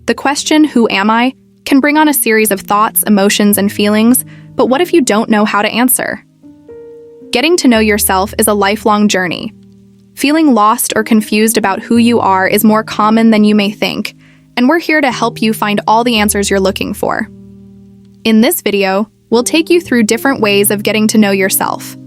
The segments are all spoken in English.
The question, "Who am I?" can bring on a series of thoughts, emotions, and feelings, but what if you don't know how to answer? Getting to know yourself is a lifelong journey. Feeling lost or confused about who you are is more common than you may think, and we're here to help you find all the answers you're looking for. In this video, we'll take you through different ways of getting to know yourself.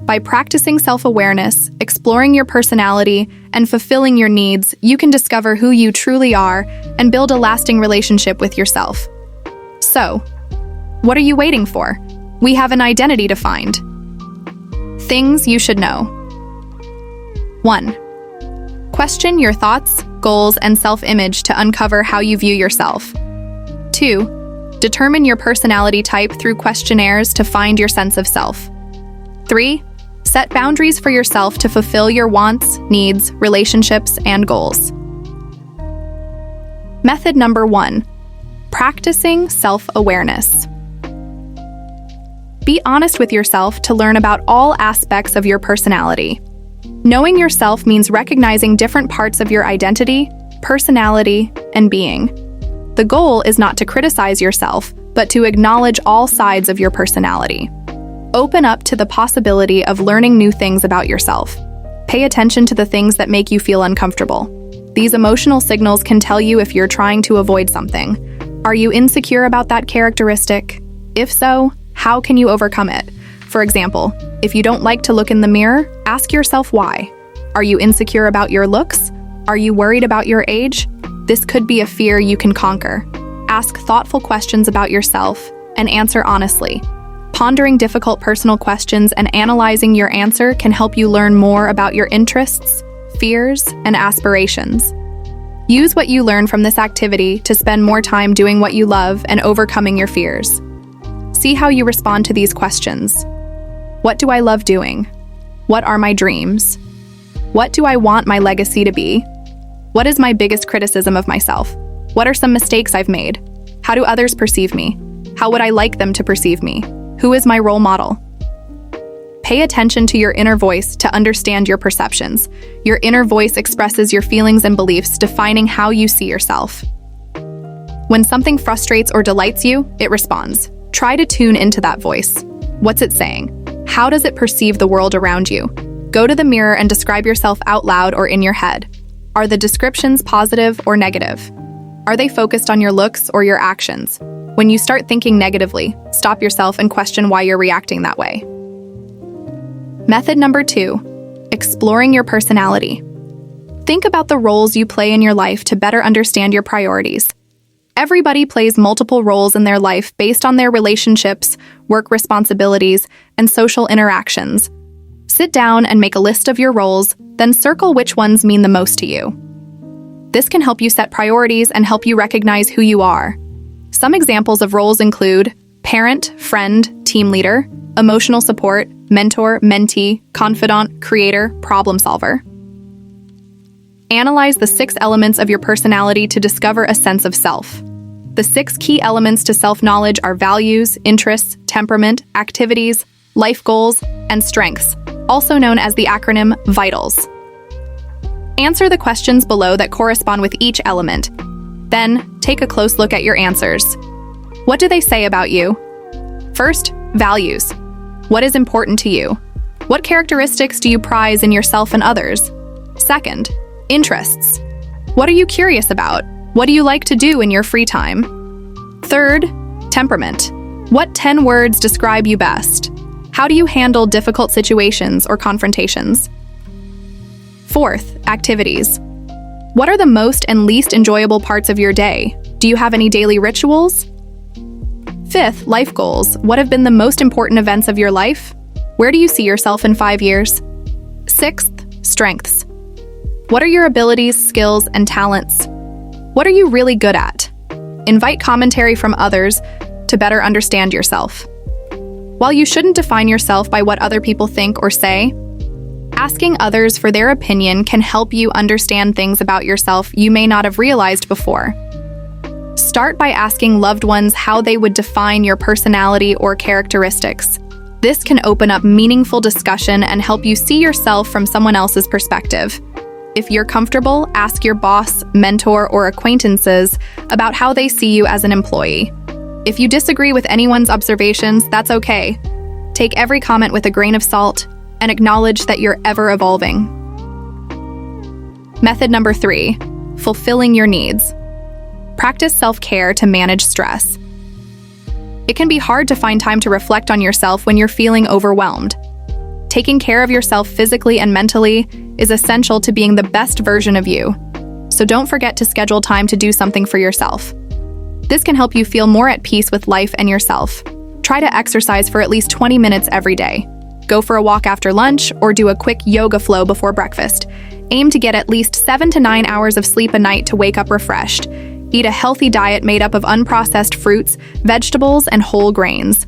By practicing self-awareness, exploring your personality, and fulfilling your needs, you can discover who you truly are and build a lasting relationship with yourself. So, what are you waiting for? We have an identity to find. Things you should know. 1. Question your thoughts, goals, and self-image to uncover how you view yourself. 2. Determine your personality type through questionnaires to find your sense of self. 3. Set boundaries for yourself to fulfill your wants, needs, relationships, and goals. Method number 1. Practicing self-awareness. Be honest with yourself to learn about all aspects of your personality. Knowing yourself means recognizing different parts of your identity, personality, and being. The goal is not to criticize yourself, but to acknowledge all sides of your personality. Open up to the possibility of learning new things about yourself. Pay attention to the things that make you feel uncomfortable. These emotional signals can tell you if you're trying to avoid something. Are you insecure about that characteristic? If so, how can you overcome it? For example, if you don't like to look in the mirror, ask yourself why. Are you insecure about your looks? Are you worried about your age? This could be a fear you can conquer. Ask thoughtful questions about yourself and answer honestly. Pondering difficult personal questions and analyzing your answer can help you learn more about your interests, fears, and aspirations. Use what you learn from this activity to spend more time doing what you love and overcoming your fears. See how you respond to these questions. What do I love doing? What are my dreams? What do I want my legacy to be? What is my biggest criticism of myself? What are some mistakes I've made? How do others perceive me? How would I like them to perceive me? Who is my role model? Pay attention to your inner voice to understand your perceptions. Your inner voice expresses your feelings and beliefs, defining how you see yourself. When something frustrates or delights you, it responds. Try to tune into that voice. What's it saying? How does it perceive the world around you? Go to the mirror and describe yourself out loud or in your head. Are the descriptions positive or negative? Are they focused on your looks or your actions? When you start thinking negatively, stop yourself and question why you're reacting that way. Method number 2, exploring your personality. Think about the roles you play in your life to better understand your priorities. Everybody plays multiple roles in their life based on their relationships, work responsibilities, and social interactions. Sit down and make a list of your roles, then circle which ones mean the most to you. This can help you set priorities and help you recognize who you are. Some examples of roles include parent, friend, team leader, emotional support, mentor, mentee, confidant, creator, problem solver. Analyze the 6 elements of your personality to discover a sense of self. The 6 key elements to self-knowledge are values, interests, temperament, activities, life goals, and strengths, also known as the acronym VITALS. Answer the questions below that correspond with each element. Then, take a close look at your answers. What do they say about you? First, values. What is important to you? What characteristics do you prize in yourself and others? Second, interests. What are you curious about? What do you like to do in your free time? Third, temperament. What 10 words describe you best? How do you handle difficult situations or confrontations? Fourth, activities. What are the most and least enjoyable parts of your day? Do you have any daily rituals? Fifth, life goals. What have been the most important events of your life? Where do you see yourself in 5 years? Sixth, strengths. What are your abilities, skills, and talents? What are you really good at? Invite commentary from others to better understand yourself. While you shouldn't define yourself by what other people think or say, asking others for their opinion can help you understand things about yourself you may not have realized before. Start by asking loved ones how they would define your personality or characteristics. This can open up meaningful discussion and help you see yourself from someone else's perspective. If you're comfortable, ask your boss, mentor, or acquaintances about how they see you as an employee. If you disagree with anyone's observations, that's okay. Take every comment with a grain of salt and acknowledge that you're ever evolving. Method number 3, fulfilling your needs. Practice self-care to manage stress. It can be hard to find time to reflect on yourself when you're feeling overwhelmed. Taking care of yourself physically and mentally is essential to being the best version of you. So don't forget to schedule time to do something for yourself. This can help you feel more at peace with life and yourself. Try to exercise for at least 20 minutes every day. Go for a walk after lunch or do a quick yoga flow before breakfast. Aim to get at least 7 to 9 hours of sleep a night to wake up refreshed. Eat a healthy diet made up of unprocessed fruits, vegetables, and whole grains.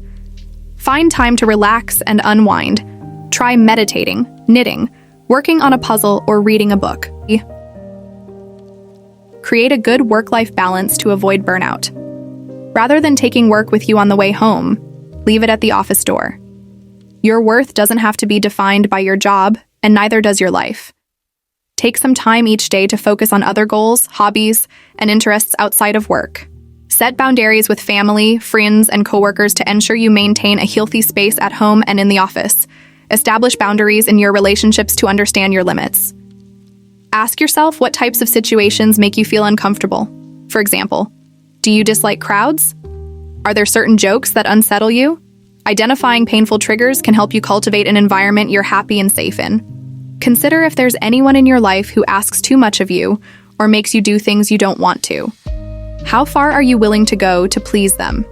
Find time to relax and unwind. Try meditating, knitting, working on a puzzle, or reading a book. Create a good work-life balance to avoid burnout. Rather than taking work with you on the way home, leave it at the office door. Your worth doesn't have to be defined by your job, and neither does your life. Take some time each day to focus on other goals, hobbies, and interests outside of work. Set boundaries with family, friends, and coworkers to ensure you maintain a healthy space at home and in the office. Establish boundaries in your relationships to understand your limits. Ask yourself what types of situations make you feel uncomfortable. For example, do you dislike crowds? Are there certain jokes that unsettle you? Identifying painful triggers can help you cultivate an environment you're happy and safe in. Consider if there's anyone in your life who asks too much of you or makes you do things you don't want to. How far are you willing to go to please them?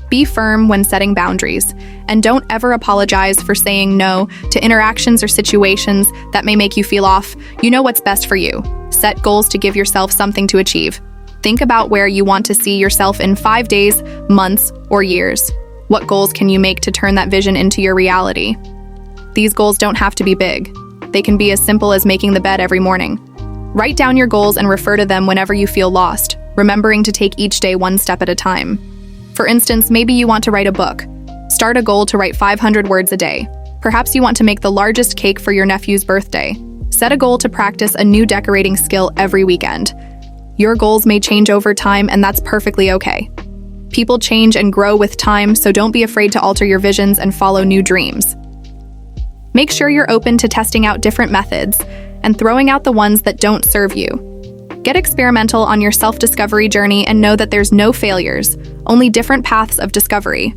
Be firm when setting boundaries, and don't ever apologize for saying no to interactions or situations that may make you feel off. You know what's best for you. Set goals to give yourself something to achieve. Think about where you want to see yourself in 5 days, months, or years. What goals can you make to turn that vision into your reality? These goals don't have to be big. They can be as simple as making the bed every morning. Write down your goals and refer to them whenever you feel lost, remembering to take each day one step at a time. For instance, maybe you want to write a book. Start a goal to write 500 words a day. Perhaps you want to make the largest cake for your nephew's birthday. Set a goal to practice a new decorating skill every weekend. Your goals may change over time, and that's perfectly okay. People change and grow with time, so don't be afraid to alter your visions and follow new dreams. Make sure you're open to testing out different methods and throwing out the ones that don't serve you. Get experimental on your self-discovery journey and know that there's no failures, only different paths of discovery.